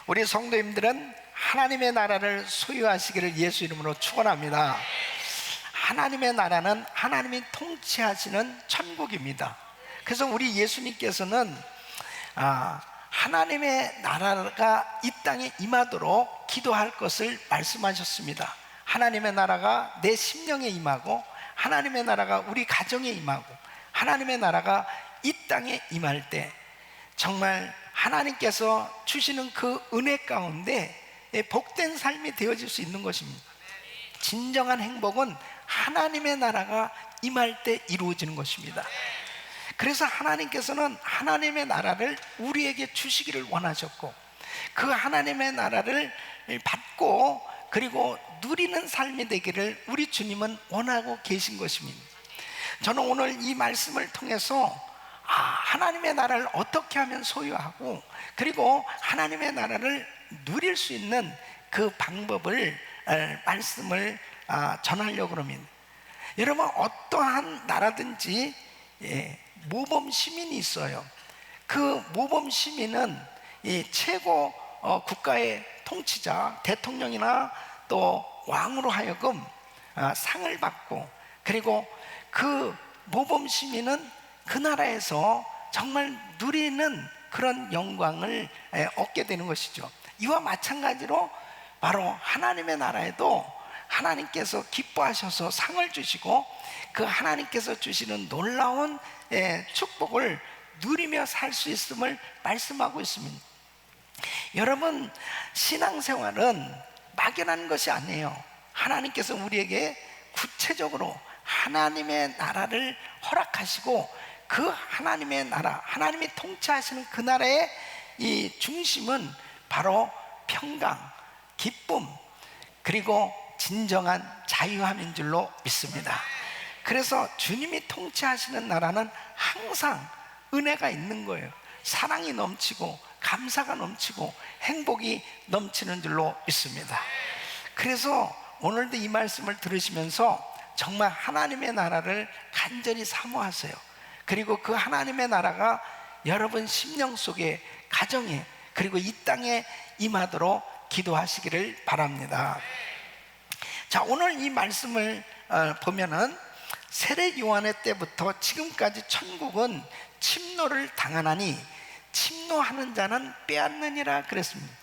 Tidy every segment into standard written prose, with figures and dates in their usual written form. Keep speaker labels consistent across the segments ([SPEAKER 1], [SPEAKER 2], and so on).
[SPEAKER 1] 우리 성도님들은 하나님의 나라를 소유하시기를 예수 이름으로 축원합니다. 하나님의 나라는 하나님이 통치하시는 천국입니다. 그래서 우리 예수님께서는 하나님의 나라가 이 땅에 임하도록 기도할 것을 말씀하셨습니다. 하나님의 나라가 내 심령에 임하고, 하나님의 나라가 우리 가정에 임하고, 하나님의 나라가 이 땅에 임할 때 정말 하나님께서 주시는 그 은혜 가운데 복된 삶이 되어질 수 있는 것입니다. 진정한 행복은 하나님의 나라가 임할 때 이루어지는 것입니다. 그래서 하나님께서는 하나님의 나라를 우리에게 주시기를 원하셨고, 그 하나님의 나라를 받고 그리고 누리는 삶이 되기를 우리 주님은 원하고 계신 것입니다. 저는 오늘 이 말씀을 통해서 하나님의 나라를 어떻게 하면 소유하고, 그리고 하나님의 나라를 누릴 수 있는 그 방법을 말씀을 전하려고 합니다. 여러분, 어떠한 나라든지 모범 시민이 있어요. 그 모범 시민은 최고 국가의 통치자, 대통령이나 또 왕으로 하여금 상을 받고, 그리고 그 모범 시민은 그 나라에서 정말 누리는 그런 영광을 얻게 되는 것이죠. 이와 마찬가지로 바로 하나님의 나라에도 하나님께서 기뻐하셔서 상을 주시고, 그 하나님께서 주시는 놀라운 축복을 누리며 살 수 있음을 말씀하고 있습니다. 여러분, 신앙생활은 막연한 것이 아니에요. 하나님께서 우리에게 구체적으로 하나님의 나라를 허락하시고, 그 하나님의 나라, 하나님이 통치하시는 그 나라의 이 중심은 바로 평강, 기쁨, 그리고 진정한 자유함인 줄로 믿습니다. 그래서 주님이 통치하시는 나라는 항상 은혜가 있는 거예요. 사랑이 넘치고 감사가 넘치고 행복이 넘치는 줄로 믿습니다. 그래서 오늘도 이 말씀을 들으시면서 정말 하나님의 나라를 간절히 사모하세요. 그리고 그 하나님의 나라가 여러분 심령 속에, 가정에, 그리고 이 땅에 임하도록 기도하시기를 바랍니다. 자, 오늘 이 말씀을 보면은 세례 요한의 때부터 지금까지 천국은 침노를 당하나니 침노하는 자는 빼앗느니라 그랬습니다.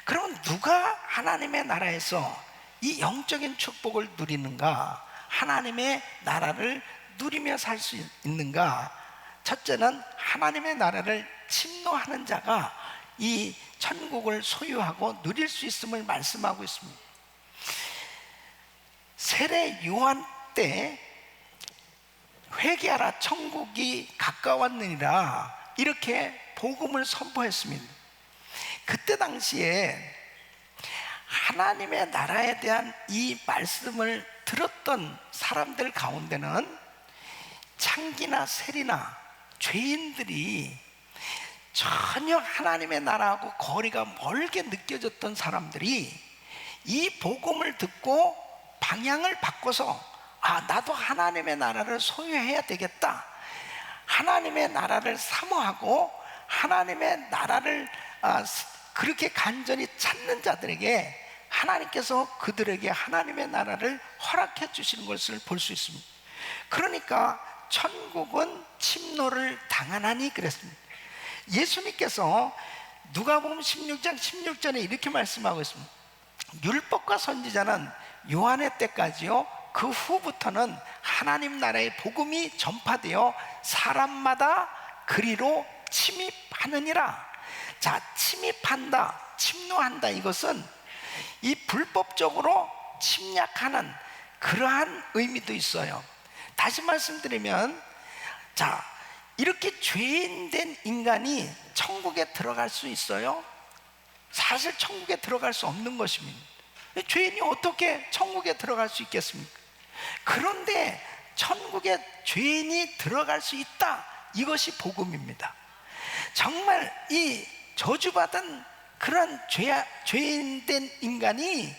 [SPEAKER 1] 그럼 누가 하나님의 나라에서 이 영적인 축복을 누리는가, 하나님의 나라를 누리며 살 수 있는가? 첫째는 하나님의 나라를 침노하는 자가 이 천국을 소유하고 누릴 수 있음을 말씀하고 있습니다. 세례 요한 때 회개하라, 천국이 가까웠느니라, 이렇게 복음을 선포했습니다. 그때 당시에 하나님의 나라에 대한 이 말씀을 들었던 사람들 가운데는 창기나 세리나 죄인들이 전혀 하나님의 나라하고 거리가 멀게 느껴졌던 사람들이 이 복음을 듣고 방향을 바꿔서 나도 하나님의 나라를 소유해야 되겠다, 하나님의 나라를 사모하고 하나님의 나라를 그렇게 간절히 찾는 자들에게 하나님께서 그들에게 하나님의 나라를 허락해 주시는 것을 볼 수 있습니다. 그러니까 천국은 침노를 당하나니 그랬습니다. 예수님께서 누가복음 16장 16절에 이렇게 말씀하고 있습니다. 율법과 선지자는 요한의 때까지요, 그 후부터는 하나님 나라의 복음이 전파되어 사람마다 그리로 침입하느니라. 자, 침입한다, 침노한다, 이것은 이 불법적으로 침략하는 그러한 의미도 있어요. 다시 말씀드리면, 자, 이렇게 죄인된 인간이 천국에 들어갈 수 있어요? 사실 천국에 들어갈 수 없는 것입니다. 죄인이 어떻게 천국에 들어갈 수 있겠습니까? 그런데 천국에 죄인이 들어갈 수 있다, 이것이 복음입니다. 정말 이 저주받은 그런 죄인된 인간이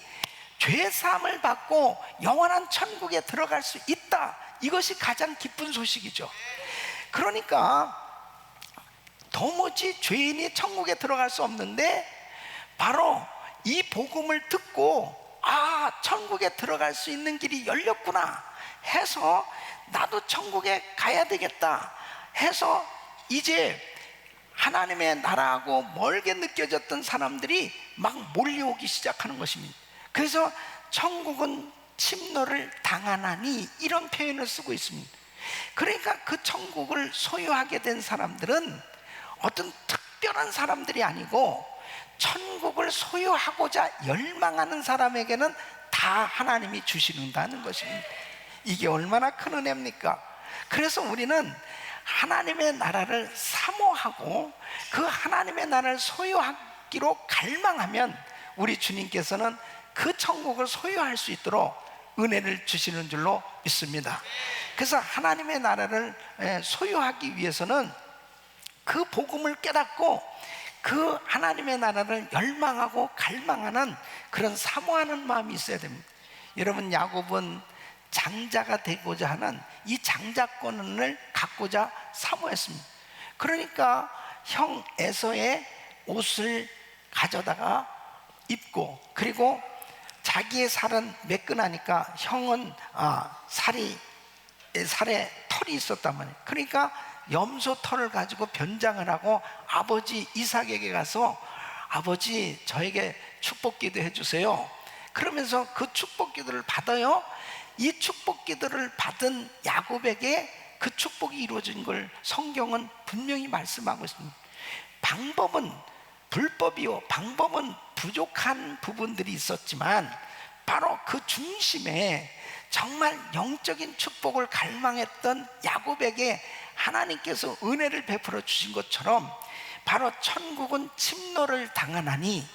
[SPEAKER 1] 죄사함을 받고 영원한 천국에 들어갈 수 있다, 이것이 가장 기쁜 소식이죠. 그러니까 도무지 죄인이 천국에 들어갈 수 없는데 바로 이 복음을 듣고 천국에 들어갈 수 있는 길이 열렸구나 해서 나도 천국에 가야 되겠다 해서 이제 하나님의 나라하고 멀게 느껴졌던 사람들이 막 몰려오기 시작하는 것입니다. 그래서 천국은 침노를 당하나니 이런 표현을 쓰고 있습니다. 그러니까 그 천국을 소유하게 된 사람들은 어떤 특별한 사람들이 아니고 천국을 소유하고자 열망하는 사람에게는 다 하나님이 주시는다는 것입니다. 이게 얼마나 큰 은혜입니까? 그래서 우리는 하나님의 나라를 사모하고 그 하나님의 나라를 소유하기로 갈망하면 우리 주님께서는 그 천국을 소유할 수 있도록 은혜를 주시는 줄로 믿습니다. 그래서 하나님의 나라를 소유하기 위해서는 그 복음을 깨닫고 그 하나님의 나라를 열망하고 갈망하는 그런 사모하는 마음이 있어야 됩니다. 여러분, 야곱은 장자가 되고자 하는 이 장자권을 갖고자 사모했습니다. 그러니까 형 에서의 옷을 가져다가 입고, 그리고 자기의 살은 매끈하니까 형은 살에 털이 있었단 말이에요. 그러니까 염소 털을 가지고 변장을 하고 아버지 이삭에게 가서 아버지 저에게 축복기도 해주세요. 그러면서 그 축복기도를 받아요. 이 축복기도를 받은 야곱에게 그 축복이 이루어진 걸 성경은 분명히 말씀하고 있습니다. 방법은 부족한 부분들이 있었지만 바로 그 중심에 정말 영적인 축복을 갈망했던 야곱에게 하나님께서 은혜를 베풀어 주신 것처럼 바로 천국은 침노를 당하나니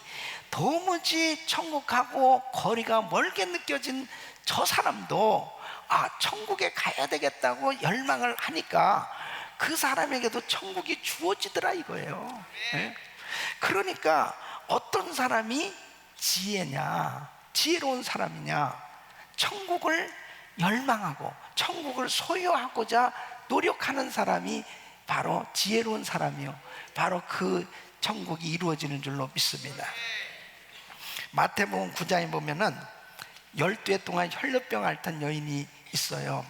[SPEAKER 1] 도무지 천국하고 거리가 멀게 느껴진 저 사람도 천국에 가야 되겠다고 열망을 하니까 그 사람에게도 천국이 주어지더라 이거예요. 네? 그러니까 어떤 사람이 지혜로운 사람이냐? 천국을 열망하고 천국을 소유하고자 노력하는 사람이 바로 지혜로운 사람이요, 바로 그 천국이 이루어지는 줄로 믿습니다. 마태복음 9장에 보면은 12해 동안 혈루병 앓던 여인이 있어요.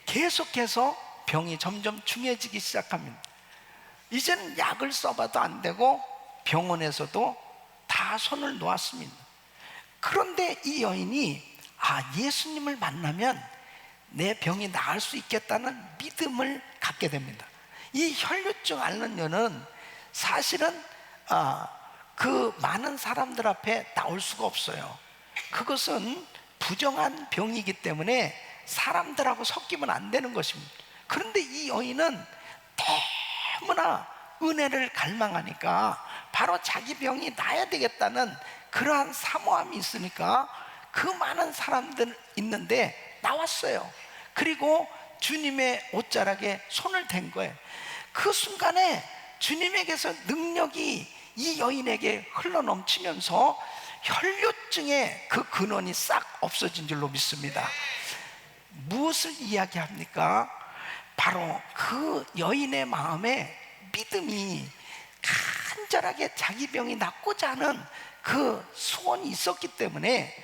[SPEAKER 1] 계속해서 병이 점점 중해지기 시작합니다. 이제는 약을 써봐도 안 되고 병원에서도 다 손을 놓았습니다. 그런데 이 여인이 예수님을 만나면 내 병이 나을 수 있겠다는 믿음을 갖게 됩니다. 이 혈루증 앓는 여는 사실은 그 많은 사람들 앞에 나올 수가 없어요. 그것은 부정한 병이기 때문에 사람들하고 섞이면 안 되는 것입니다. 그런데 이 여인은 너무나 은혜를 갈망하니까 바로 자기 병이 나아야 되겠다는 그러한 사모함이 있으니까 그 많은 사람들 있는데 나왔어요. 그리고 주님의 옷자락에 손을 댄 거예요. 그 순간에 주님에게서 능력이 이 여인에게 흘러넘치면서 혈류증의 그 근원이 싹 없어진 줄로 믿습니다. 무엇을 이야기합니까? 바로 그 여인의 마음에 믿음이 간절하게 자기 병이 낫고자 하는 그 소원이 있었기 때문에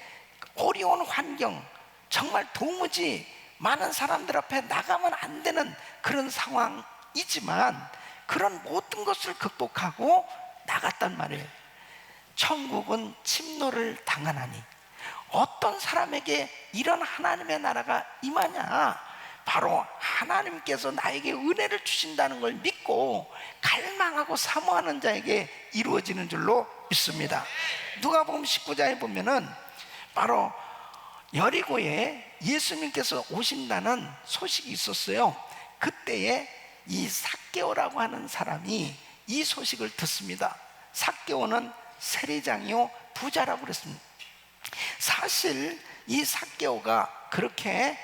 [SPEAKER 1] 어려운 환경, 정말 도무지 많은 사람들 앞에 나가면 안 되는 그런 상황이지만 그런 모든 것을 극복하고 나갔단 말이에요. 천국은 침노를 당하나니, 어떤 사람에게 이런 하나님의 나라가 임하냐? 바로 하나님께서 나에게 은혜를 주신다는 걸 믿고 갈망하고 사모하는 자에게 이루어지는 줄로 믿습니다. 누가복음 19장에 보면은 바로 여리고에 예수님께서 오신다는 소식이 있었어요. 그때에 이 삭개오라고 하는 사람이 이 소식을 듣습니다. 삭개오는 세리장이요 부자라고 그랬습니다. 사실 이 삭개오가 그렇게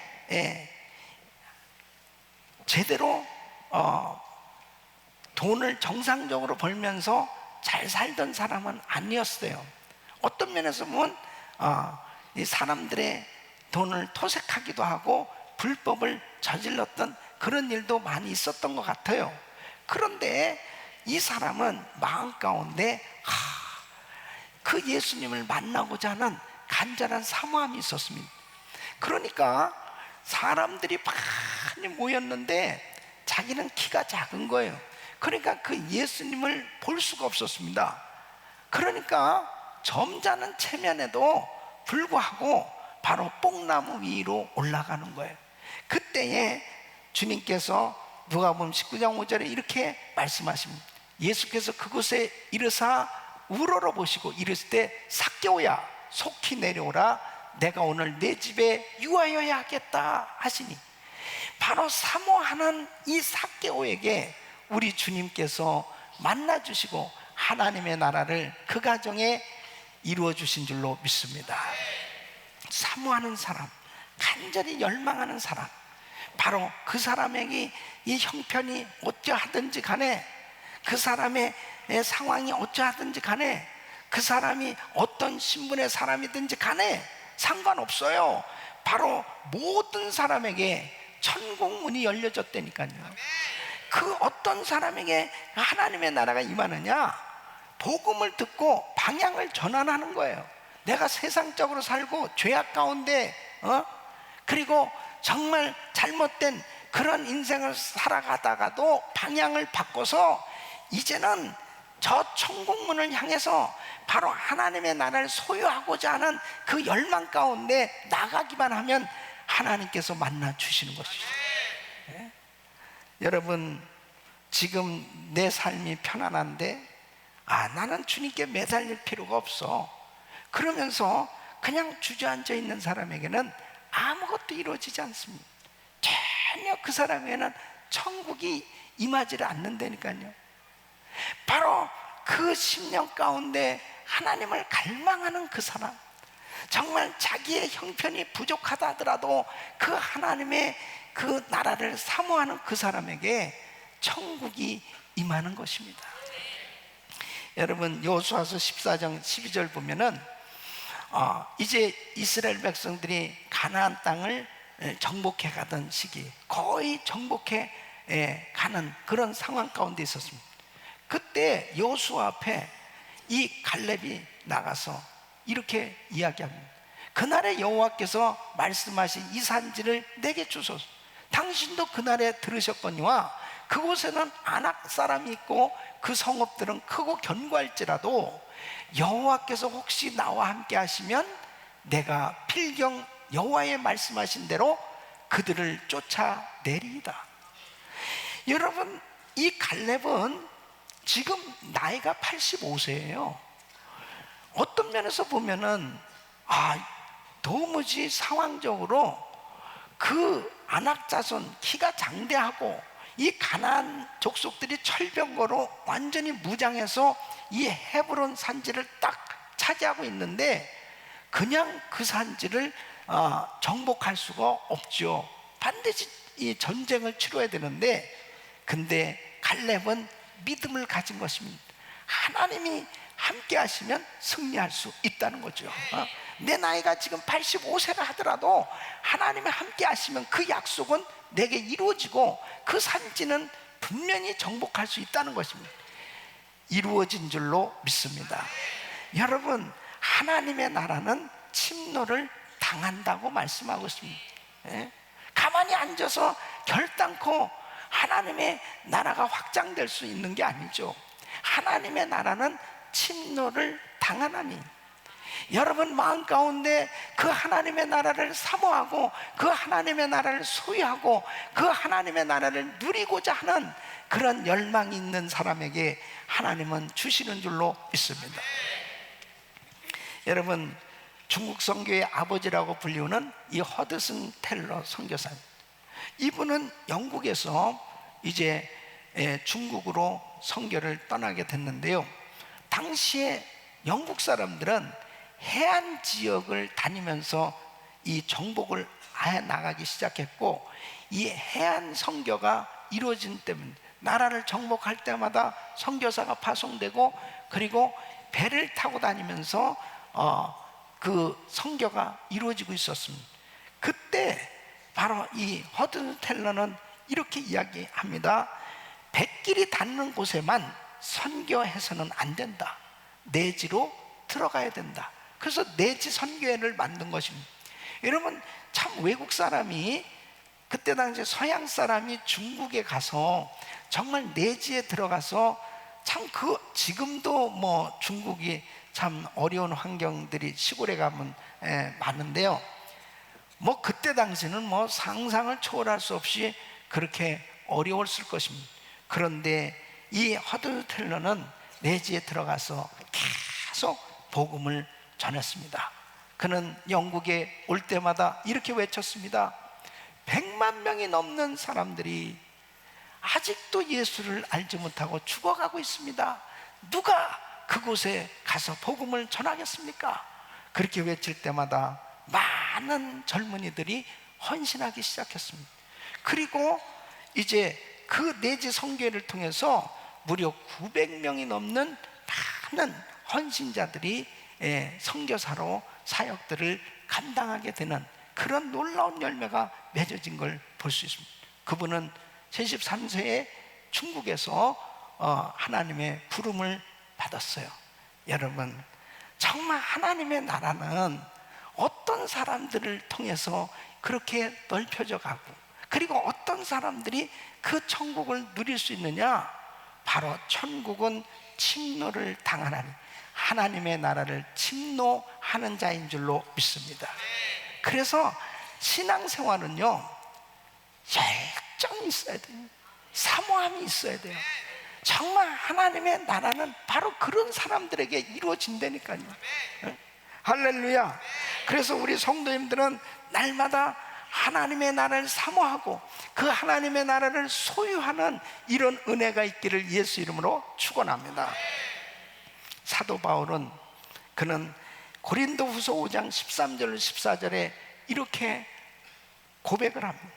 [SPEAKER 1] 제대로 돈을 정상적으로 벌면서 잘 살던 사람은 아니었어요. 어떤 면에서 보면 이 사람들의 돈을 토색하기도 하고 불법을 저질렀던 그런 일도 많이 있었던 것 같아요. 그런데 이 사람은 마음 가운데 그 예수님을 만나고자 하는 간절한 사모함이 있었습니다. 그러니까 사람들이 많이 모였는데 자기는 키가 작은 거예요. 그러니까 그 예수님을 볼 수가 없었습니다. 그러니까 점잖은 체면에도 불구하고 바로 뽕나무 위로 올라가는 거예요. 그때에 주님께서 누가복음 19장 5절에 이렇게 말씀하십니다. 예수께서 그곳에 이르사 우러러보시고 이르실 때 삭개오야 속히 내려오라, 내가 오늘 내 집에 유하여야 하겠다 하시니, 바로 사모하는 이 삭개오에게 우리 주님께서 만나주시고 하나님의 나라를 그 가정에 이루어 주신 줄로 믿습니다. 사모하는 사람, 간절히 열망하는 사람, 바로 그 사람에게 이 형편이 어떠하든지 간에, 그 사람의 상황이 어떠하든지 간에, 그 사람이 어떤 신분의 사람이든지 간에 상관없어요. 바로 모든 사람에게 천국 문이 열려졌다니까요. 그 어떤 사람에게 하나님의 나라가 임하느냐, 복음을 듣고 방향을 전환하는 거예요. 내가 세상적으로 살고 죄악 가운데 그리고 정말 잘못된 그런 인생을 살아가다가도 방향을 바꿔서 이제는 저 천국문을 향해서 바로 하나님의 나라를 소유하고자 하는 그 열망 가운데 나가기만 하면 하나님께서 만나 주시는 것이죠. 네? 여러분, 지금 내 삶이 편안한데 나는 주님께 매달릴 필요가 없어, 그러면서 그냥 주저앉아 있는 사람에게는 아무것도 이루어지지 않습니다. 전혀 그 사람에게는 천국이 임하지를 않는다니까요. 바로 그 심령 가운데 하나님을 갈망하는 그 사람, 정말 자기의 형편이 부족하다 하더라도 그 하나님의 그 나라를 사모하는 그 사람에게 천국이 임하는 것입니다. 여러분, 여호수아서 14장 12절 보면은 이제 이스라엘 백성들이 가나안 땅을 정복해 가던 시기, 거의 정복해 가는 그런 상황 가운데 있었습니다. 그때 여호수아 앞에 이 갈렙이 나가서 이렇게 이야기합니다. 그날에 여호와께서 말씀하신 이 산지를 내게 주소서. 당신도 그날에 들으셨거니와 그곳에는 아낙 사람이 있고 그 성읍들은 크고 견고할지라도 여호와께서 혹시 나와 함께 하시면 내가 필경 여호와의 말씀하신 대로 그들을 쫓아내리이다. 여러분, 이 갈렙은 지금 나이가 85세예요. 어떤 면에서 보면은 도무지 상황적으로 그 아낙 자손 키가 장대하고 이 가나안 족속들이 철병거로 완전히 무장해서 이 헤브론 산지를 딱 차지하고 있는데 그냥 그 산지를 정복할 수가 없죠. 반드시 이 전쟁을 치러야 되는데, 근데 갈렙은 믿음을 가진 것입니다. 하나님이 함께 하시면 승리할 수 있다는 거죠. 내 나이가 지금 85세라 하더라도 하나님이 함께 하시면 그 약속은 내게 이루어지고 그 산지는 분명히 정복할 수 있다는 것입니다. 이루어진 줄로 믿습니다. 여러분, 하나님의 나라는 침노를 당한다고 말씀하고 있습니다. 가만히 앉아서 결단코 하나님의 나라가 확장될 수 있는 게 아니죠. 하나님의 나라는 침노를 당하나니, 여러분 마음 가운데 그 하나님의 나라를 사모하고 그 하나님의 나라를 소유하고 그 하나님의 나라를 누리고자 하는 그런 열망이 있는 사람에게 하나님은 주시는 줄로 믿습니다. 여러분, 중국 선교의 아버지라고 불리우는 이 허드슨 텔러 선교사님, 이분은 영국에서 이제 중국으로 선교를 떠나게 됐는데요, 당시에 영국 사람들은 해안 지역을 다니면서 이 정복을 아예 나가기 시작했고, 이 해안 선교가 이루어진 때문에 나라를 정복할 때마다 선교사가 파송되고, 그리고 배를 타고 다니면서 그 선교가 이루어지고 있었습니다. 그때 바로 이 허든 텔러는 이렇게 이야기합니다. 백길이 닿는 곳에만 선교해서는 안 된다. 내지로 들어가야 된다. 그래서 내지 선교회를 만든 것입니다. 여러분, 참 외국 사람이, 그때 당시 서양 사람이 중국에 가서 정말 내지에 들어가서 참 지금도 뭐 중국이 참 어려운 환경들이 시골에 가면 많은데요, 뭐 그때 당시는 뭐 상상을 초월할 수 없이 그렇게 어려웠을 것입니다. 그런데 이 허드 텔러는 내지에 들어가서 계속 복음을 전했습니다. 그는 영국에 올 때마다 이렇게 외쳤습니다. 100만 명이 넘는 사람들이 아직도 예수를 알지 못하고 죽어가고 있습니다. 누가 그곳에 가서 복음을 전하겠습니까? 그렇게 외칠 때마다 많은 젊은이들이 헌신하기 시작했습니다. 그리고 이제 그 내지 선교회를 통해서 무려 900명이 넘는 많은 헌신자들이 선교사로 사역들을 감당하게 되는 그런 놀라운 열매가 맺어진 걸 볼 수 있습니다. 그분은 73세에 중국에서 하나님의 부름을 받았어요. 여러분, 정말 하나님의 나라는 어떤 사람들을 통해서 그렇게 넓혀져 가고, 그리고 어떤 사람들이 그 천국을 누릴 수 있느냐? 바로 천국은 침노를 당하나니 하나님의 나라를 침노하는 자인 줄로 믿습니다. 그래서 신앙생활은요, 열정이 있어야 돼요. 사모함이 있어야 돼요. 정말 하나님의 나라는 바로 그런 사람들에게 이루어진다니까요. 할렐루야. 그래서 우리 성도님들은 날마다 하나님의 나라를 사모하고 그 하나님의 나라를 소유하는 이런 은혜가 있기를 예수 이름으로 축원합니다. 사도 바울은 그는 고린도후서 5장 13절 14절에 이렇게 고백을 합니다.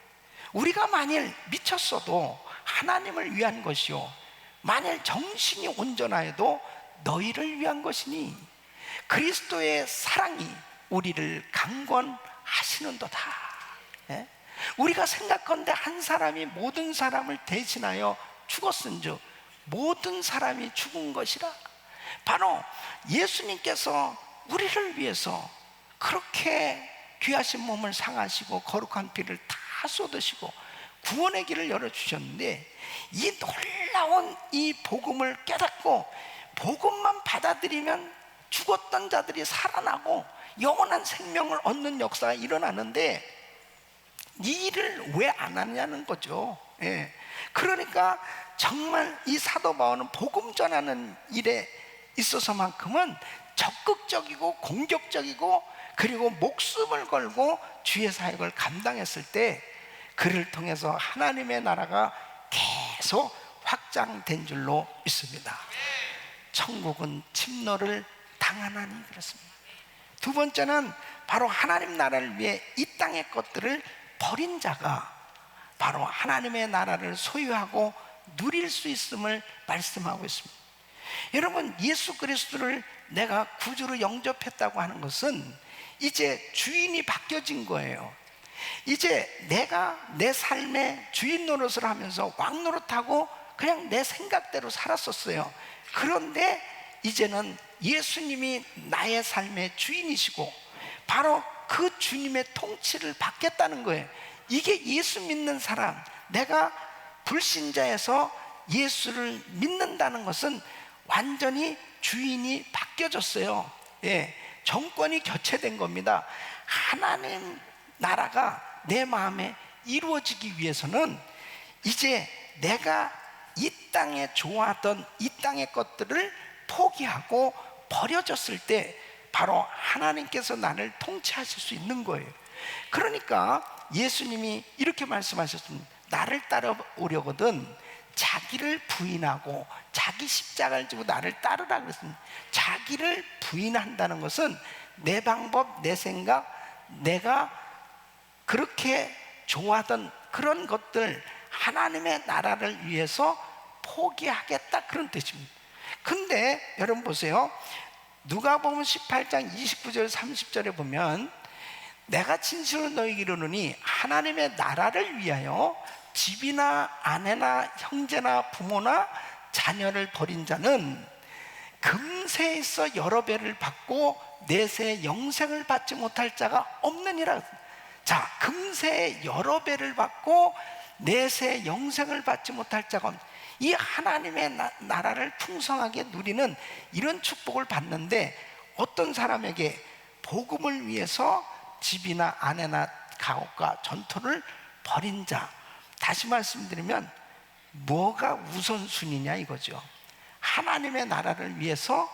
[SPEAKER 1] 우리가 만일 미쳤어도 하나님을 위한 것이요, 만일 정신이 온전하여도 너희를 위한 것이니 그리스도의 사랑이 우리를 강권하시는도다. 우리가 생각건대 한 사람이 모든 사람을 대신하여 죽었은즉 모든 사람이 죽은 것이라. 바로 예수님께서 우리를 위해서 그렇게 귀하신 몸을 상하시고 거룩한 피를 다 쏟으시고 구원의 길을 열어주셨는데, 이 놀라운 이 복음을 깨닫고 복음만 받아들이면 죽었던 자들이 살아나고 영원한 생명을 얻는 역사가 일어나는데 이 일을 왜 안 하느냐는 거죠. 그러니까 정말 이 사도 바울은 복음 전하는 일에 있어서만큼은 적극적이고 공격적이고, 그리고 목숨을 걸고 주의 사역을 감당했을 때 그를 통해서 하나님의 나라가 계속 확장된 줄로 믿습니다. 천국은 침노를 당하나니 그렇습니다. 두 번째는 바로 하나님 나라를 위해 이 땅의 것들을 버린 자가 바로 하나님의 나라를 소유하고 누릴 수 있음을 말씀하고 있습니다. 여러분, 예수 그리스도를 내가 구주로 영접했다고 하는 것은 이제 주인이 바뀌어진 거예요. 이제 내가 내 삶의 주인 노릇을 하면서 왕 노릇하고 그냥 내 생각대로 살았었어요. 그런데 이제는 예수님이 나의 삶의 주인이시고 바로 그 주님의 통치를 받겠다는 거예요. 이게 예수 믿는 사람, 내가 불신자에서 예수를 믿는다는 것은 완전히 주인이 바뀌어졌어요. 정권이 교체된 겁니다. 하나님 나라가 내 마음에 이루어지기 위해서는 이제 내가 이 땅에 좋아하던 이 땅의 것들을 포기하고 버려졌을 때 바로 하나님께서 나를 통치하실 수 있는 거예요. 그러니까 예수님이 이렇게 말씀하셨습니다. 나를 따라오려거든 자기를 부인하고 자기 십자가를 지고 나를 따르라 그랬습니다. 자기를 부인한다는 것은 내 방법, 내 생각, 내가 그렇게 좋아하던 그런 것들 하나님의 나라를 위해서 포기하겠다, 그런 뜻입니다. 근데 여러분 보세요. 누가복음 18장 29절 30절에 보면 내가 진실로 너희에게 이르노니 하나님의 나라를 위하여 집이나 아내나 형제나 부모나 자녀를 버린 자는 금세에서 여러 배를 받고 내세 영생을 받지 못할 자가 없느니라. 자, 금세 여러 배를 받고 내세 영생을 받지 못할 자가 없는, 이 하나님의 나라를 풍성하게 누리는 이런 축복을 받는데, 어떤 사람에게 복음을 위해서 집이나 아내나 가옥과 전토를 벌인 자, 다시 말씀드리면 뭐가 우선순위냐 이거죠. 하나님의 나라를 위해서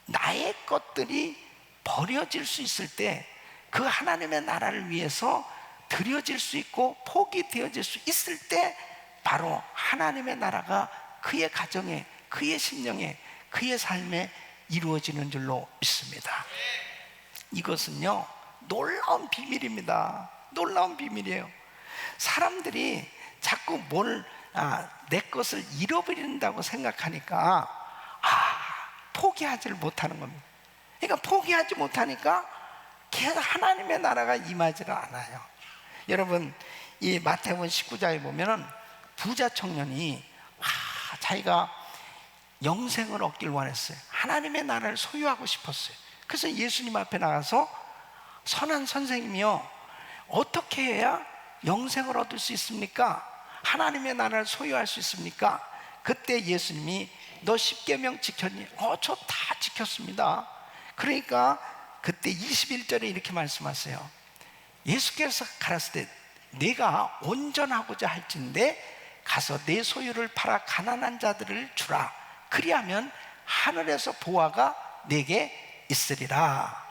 [SPEAKER 1] 나의 것들이 버려질 수 있을 때, 그 하나님의 나라를 위해서 드려질 수 있고 포기되어질 수 있을 때, 바로 하나님의 나라가 그의 가정에, 그의 심령에, 그의 삶에 이루어지는 줄로 믿습니다. 이것은요, 놀라운 비밀입니다. 놀라운 비밀이에요. 사람들이 자꾸 내 것을 잃어버린다고 생각하니까 포기하지를 못하는 겁니다. 그러니까 포기하지 못하니까 계속 하나님의 나라가 임하지를 않아요. 여러분, 이 마태복음 19장에 보면은 부자 청년이 자기가 영생을 얻길 원했어요. 하나님의 나라를 소유하고 싶었어요. 그래서 예수님 앞에 나가서, 선한 선생님이요, 어떻게 해야 영생을 얻을 수 있습니까? 하나님의 나라를 소유할 수 있습니까? 그때 예수님이 너 10계명 지켰니? 저 다 지켰습니다. 그러니까 그때 21절에 이렇게 말씀하세요. 예수께서 가라사대 때 내가 온전하고자 할진대 가서 내 소유를 팔아 가난한 자들을 주라. 그리하면 하늘에서 보화가 내게 있으리라.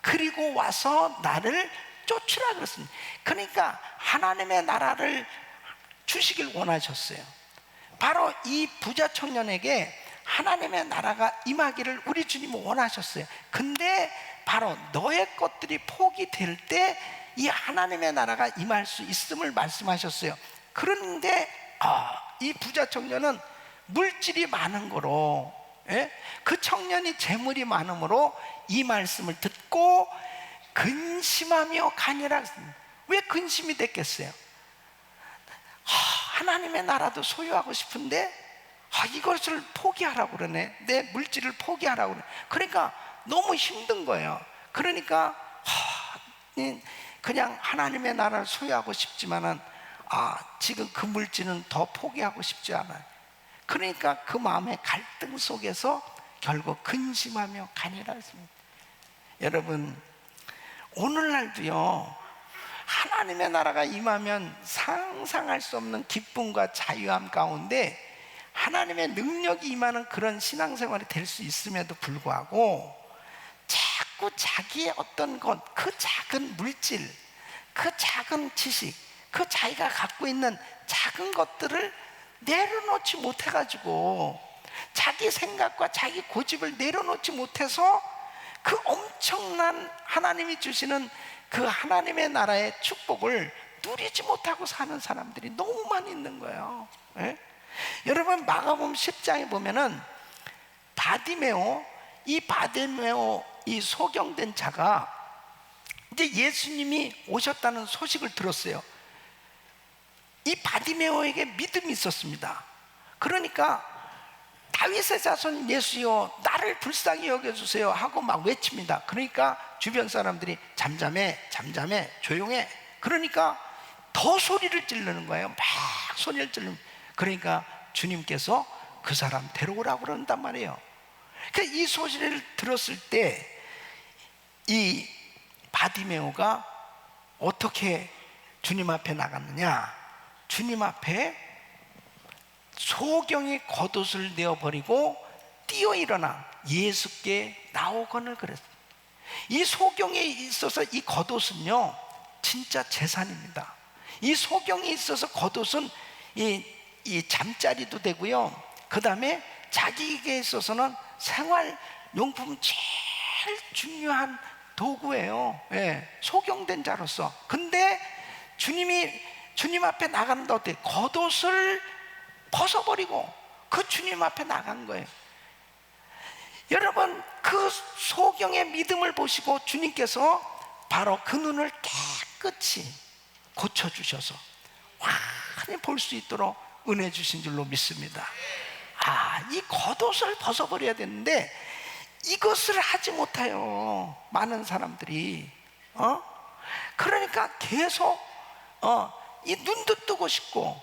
[SPEAKER 1] 그리고 와서 나를 쫓으라 그랬습니다. 그러니까 하나님의 나라를 주시길 원하셨어요. 바로 이 부자 청년에게 하나님의 나라가 임하기를 우리 주님은 원하셨어요. 근데 바로 너의 것들이 포기될 때 이 하나님의 나라가 임할 수 있음을 말씀하셨어요. 그런데 이 부자 청년은 물질이 많은 거로, 그 청년이 재물이 많으므로 이 말씀을 듣고 근심하며 가니라. 왜 근심이 됐겠어요? 하나님의 나라도 소유하고 싶은데 이것을 포기하라고 그러네. 내 물질을 포기하라고 그러네. 그러니까 너무 힘든 거예요. 그러니까 그냥 하나님의 나라를 소유하고 싶지만은 지금 그 물질은 더 포기하고 싶지 않아요. 그러니까 그 마음의 갈등 속에서 결국 근심하며 가니라 했습니다. 여러분, 오늘날도요, 하나님의 나라가 임하면 상상할 수 없는 기쁨과 자유함 가운데 하나님의 능력이 임하는 그런 신앙생활이 될 수 있음에도 불구하고 자꾸 자기의 어떤 것, 그 작은 물질, 그 작은 지식, 그 자기가 갖고 있는 작은 것들을 내려놓지 못해가지고, 자기 생각과 자기 고집을 내려놓지 못해서 그 엄청난 하나님이 주시는 그 하나님의 나라의 축복을 누리지 못하고 사는 사람들이 너무 많이 있는 거예요. 여러분, 마가복음 10장에 보면은 바디메오, 이 소경된 자가 이제 예수님이 오셨다는 소식을 들었어요. 이 바디메오에게 믿음이 있었습니다. 그러니까 다윗의 자손 예수여 나를 불쌍히 여겨주세요 하고 막 외칩니다. 그러니까 주변 사람들이 잠잠해 조용해. 그러니까 더 소리를 지르는 거예요. 막 소리를 지르는. 그러니까 주님께서 그 사람 데려오라고 그런단 말이에요. 그러니까 이 소리를 들었을 때 이 바디메오가 어떻게 주님 앞에 나갔느냐? 주님 앞에 소경이 겉옷을 내어버리고 뛰어 일어나 예수께 나오거늘 그랬어요. 이 소경에 있어서 이 겉옷은요, 진짜 재산입니다. 이 소경에 있어서 겉옷은 이 잠자리도 되고요, 그 다음에 자기에게 있어서는 생활용품 제일 중요한 도구예요. 소경된 자로서. 근데 주님 앞에 나가는데 어때? 겉옷을 벗어버리고 그 주님 앞에 나간 거예요. 여러분, 그 소경의 믿음을 보시고 주님께서 바로 그 눈을 깨끗이 고쳐주셔서 환히 볼 수 있도록 은혜 주신 줄로 믿습니다. 이 겉옷을 벗어버려야 되는데 이것을 하지 못해요, 많은 사람들이. 그러니까 계속 이 눈도 뜨고 싶고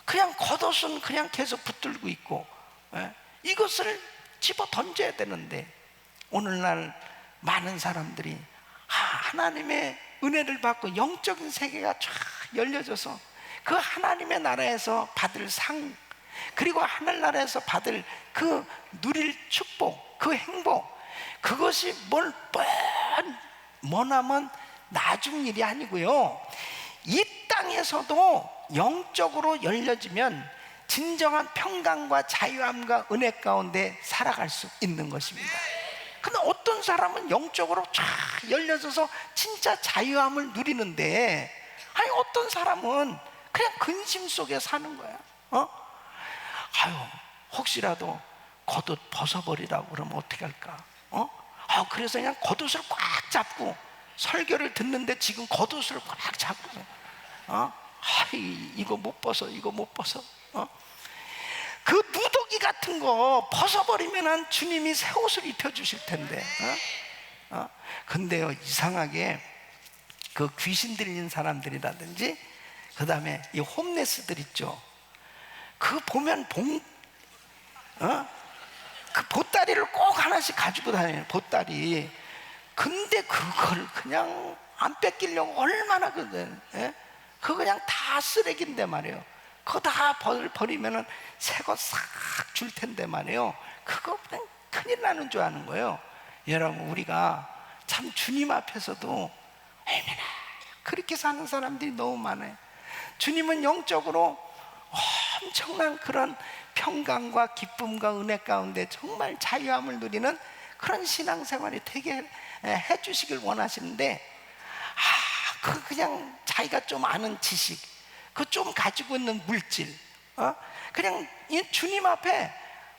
[SPEAKER 1] 그냥 겉옷은 그냥 계속 붙들고 있고, 이것을 집어 던져야 되는데 오늘날 많은 사람들이 하나님의 은혜를 받고 영적인 세계가 쫙 열려져서 그 하나님의 나라에서 받을 상, 그리고 하늘나라에서 받을 그 누릴 축복, 그 행복, 그것이 머나먼 나중 일이 아니고요, 이 땅에서도 영적으로 열려지면 진정한 평강과 자유함과 은혜 가운데 살아갈 수 있는 것입니다. 근데 어떤 사람은 영적으로 쫙 열려져서 진짜 자유함을 누리는데, 아니 어떤 사람은 그냥 근심 속에 사는 거야. 혹시라도 겉옷 벗어버리라고 그러면 어떻게 할까? 그래서 그냥 겉옷을 꽉 잡고 설교를 듣는데 지금 겉옷을 꽉 잡고, 이거 못 벗어, 이거 못 벗어. 그 누더기 같은 거 벗어버리면 주님이 새 옷을 입혀주실 텐데. 근데요, 이상하게 그 귀신 들린 사람들이라든지 그 다음에 이 홈레스들 있죠, 그 보면 그 보따리를 꼭 하나씩 가지고 다녀요, 보따리. 근데 그걸 그냥 안 뺏기려고 얼마나 그거 그냥 다 쓰레기인데 말이에요. 그거 다 버리면은 새 거 싹 줄 텐데 말이에요. 그거 그냥 큰일 나는 줄 아는 거예요. 여러분, 우리가 참 주님 앞에서도 얼마나 그렇게 사는 사람들이 너무 많아요. 주님은 영적으로 엄청난 그런 평강과 기쁨과 은혜 가운데 정말 자유함을 누리는 그런 신앙생활이 되게 해주시길 원하시는데, 그냥 자기가 좀 아는 지식, 그 좀 가지고 있는 물질, 그냥 이 주님 앞에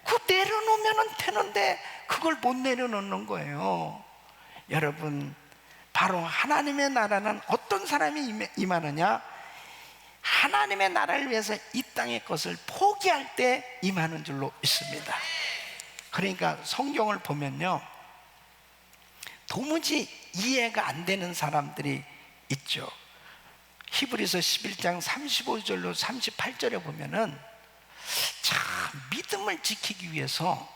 [SPEAKER 1] 그 내려놓으면 되는데 그걸 못 내려놓는 거예요. 여러분, 바로 하나님의 나라는 어떤 사람이 임하느냐? 하나님의 나라를 위해서 이 땅의 것을 포기할 때 임하는 줄로 믿습니다. 그러니까 성경을 보면요, 도무지 이해가 안 되는 사람들이 있죠. 히브리서 11장 35절로 38절에 보면은 참 믿음을 지키기 위해서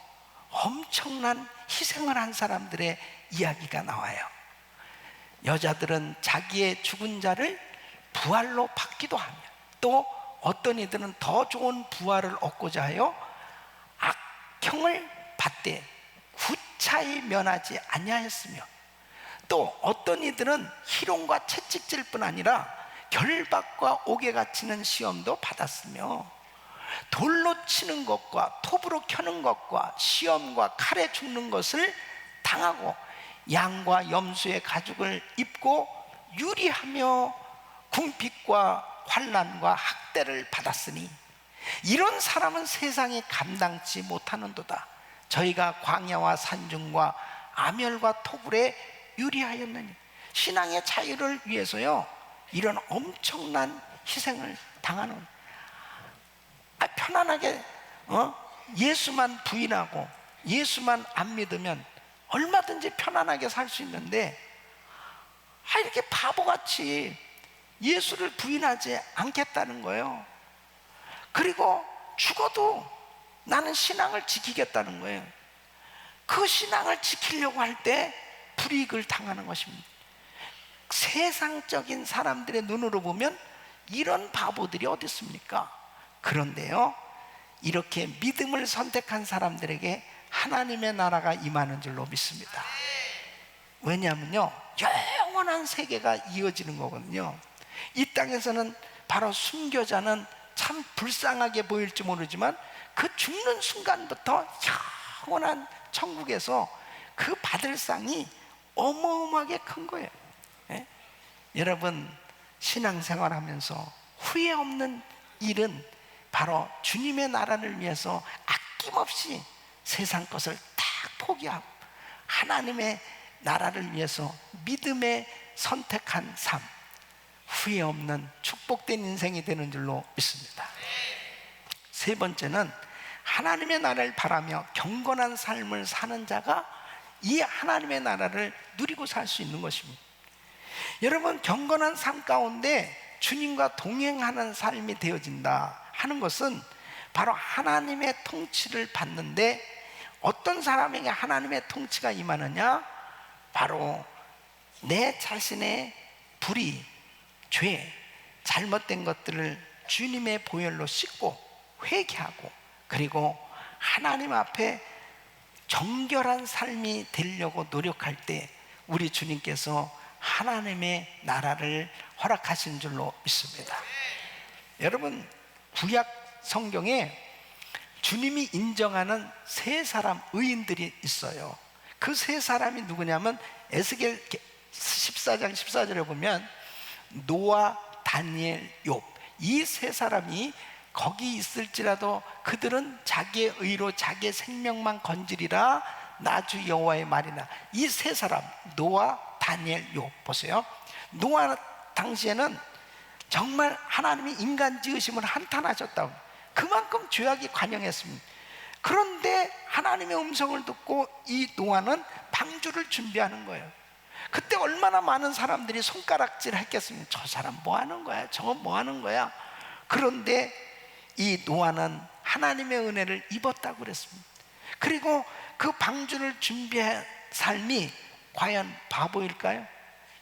[SPEAKER 1] 엄청난 희생을 한 사람들의 이야기가 나와요. 여자들은 자기의 죽은 자를 부활로 받기도 하며, 또 어떤 이들은 더 좋은 부활을 얻고자 하여 악형을 받되 구차히 면하지 아니하였으며, 또 어떤 이들은 희롱과 채찍질 뿐 아니라 결박과 옥에 갇히는 시험도 받았으며, 돌로 치는 것과 톱으로 켜는 것과 시험과 칼에 죽는 것을 당하고 양과 염소의 가죽을 입고 유리하며 궁핍과 환난과 학대를 받았으니 이런 사람은 세상이 감당치 못하는도다. 저희가 광야와 산중과 아멸과 토굴에 유리하였느니. 신앙의 자유를 위해서요, 이런 엄청난 희생을 당하는, 편안하게 예수만 부인하고 예수만 안 믿으면 얼마든지 편안하게 살 수 있는데, 이렇게 바보같이 예수를 부인하지 않겠다는 거예요. 그리고 죽어도 나는 신앙을 지키겠다는 거예요. 그 신앙을 지키려고 할 때 불이익을 당하는 것입니다. 세상적인 사람들의 눈으로 보면 이런 바보들이 어디 있습니까? 그런데요, 이렇게 믿음을 선택한 사람들에게 하나님의 나라가 임하는 줄로 믿습니다. 왜냐하면요, 영원한 세계가 이어지는 거거든요. 이 땅에서는 바로 순교자는 참 불쌍하게 보일지 모르지만 그 죽는 순간부터 영원한 천국에서 그 받을 상이 어마어마하게 큰 거예요. 여러분, 신앙생활 하면서 후회 없는 일은 바로 주님의 나라를 위해서 아낌없이 세상 것을 다 포기하고 하나님의 나라를 위해서 믿음에 선택한 삶, 후회 없는 축복된 인생이 되는 줄로 믿습니다. 세 번째는 하나님의 나라를 바라며 경건한 삶을 사는 자가 이 하나님의 나라를 누리고 살 수 있는 것입니다. 여러분, 경건한 삶 가운데 주님과 동행하는 삶이 되어진다 하는 것은 바로 하나님의 통치를 받는데, 어떤 사람에게 하나님의 통치가 임하느냐? 바로 내 자신의 불의, 죄, 잘못된 것들을 주님의 보혈로 씻고 회개하고, 그리고 하나님 앞에 정결한 삶이 되려고 노력할 때 우리 주님께서 하나님의 나라를 허락하신 줄로 믿습니다. 여러분, 구약 성경에 주님이 인정하는 세 사람 의인들이 있어요. 그 세 사람이 누구냐면, 에스겔 14장 14절에 보면 노아, 다니엘, 욥, 이 세 사람이 거기 있을지라도 그들은 자기의 의로 자기의 생명만 건지리라 나 주 여호와의 말이나. 이 세 사람, 노아, 다니엘, 욥 보세요. 노아 당시에는 정말 하나님이 인간 지으심을 한탄하셨다고, 그만큼 죄악이 관영했습니다. 그런데 하나님의 음성을 듣고 이 노아는 방주를 준비하는 거예요. 그때 얼마나 많은 사람들이 손가락질 했겠습니까? 저 사람 뭐 하는 거야? 저거 뭐 하는 거야? 그런데 이 노아는 하나님의 은혜를 입었다고 그랬습니다. 그리고 그 방주를 준비한 삶이 과연 바보일까요?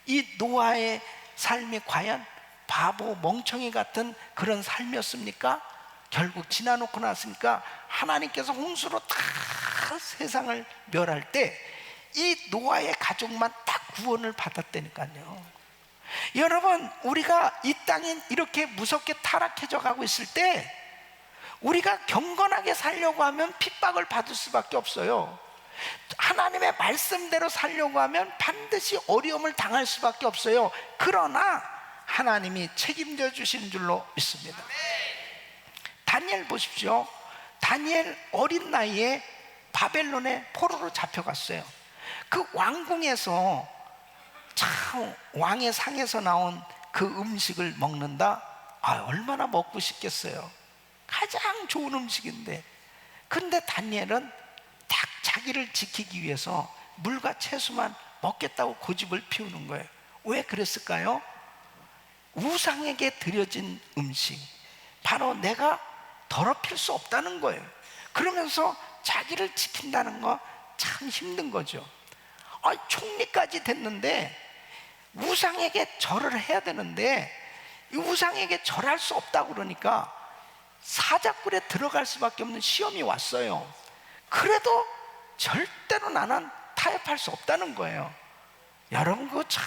[SPEAKER 1] 이 노아의 삶이 과연 바보, 멍청이 같은 그런 삶이었습니까? 결국 지나놓고 났으니까 하나님께서 홍수로 다 세상을 멸할 때 이 노아의 가족만 딱 구원을 받았다니까요. 여러분, 우리가 이 땅에 이렇게 무섭게 타락해져 가고 있을 때 우리가 경건하게 살려고 하면 핍박을 받을 수밖에 없어요. 하나님의 말씀대로 살려고 하면 반드시 어려움을 당할 수밖에 없어요. 그러나 하나님이 책임져 주시는 줄로 믿습니다. 다니엘 보십시오. 다니엘 어린 나이에 바벨론의 포로로 잡혀갔어요. 그 왕궁에서 참 왕의 상에서 나온 그 음식을 먹는다? 얼마나 먹고 싶겠어요. 가장 좋은 음식인데. 그런데 다니엘은 딱 자기를 지키기 위해서 물과 채소만 먹겠다고 고집을 피우는 거예요. 왜 그랬을까요? 우상에게 드려진 음식, 바로 내가 더럽힐 수 없다는 거예요. 그러면서 자기를 지킨다는 거 참 힘든 거죠. 총리까지 됐는데 우상에게 절을 해야 되는데 이 우상에게 절할 수 없다고 그러니까 사자굴에 들어갈 수밖에 없는 시험이 왔어요. 그래도 절대로 나는 타협할 수 없다는 거예요. 여러분, 그거 참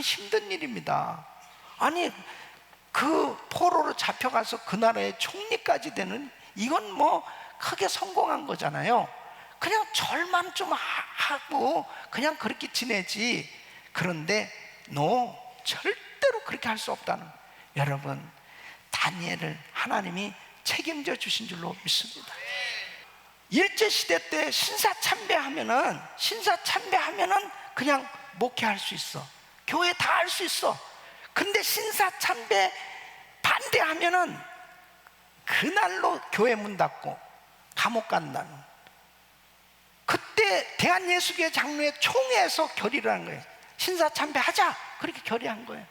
[SPEAKER 1] 힘든 일입니다. 아니, 그 포로로 잡혀가서 그 나라의 총리까지 되는, 이건 뭐 크게 성공한 거잖아요. 그냥 절만 좀 하고 그냥 그렇게 지내지. 그런데 절대로 그렇게 할 수 없다는 거예요. 여러분, 다니엘을 하나님이 책임져 주신 줄로 믿습니다. 일제시대 때 신사참배하면은 그냥 목회할 수 있어. 교회 다 할 수 있어. 근데 신사참배 반대하면은 그날로 교회 문 닫고 감옥 간다는. 그때 대한예수교회 장로회 총회에서 결의를 한 거예요. 신사참배 하자, 그렇게 결의한 거예요.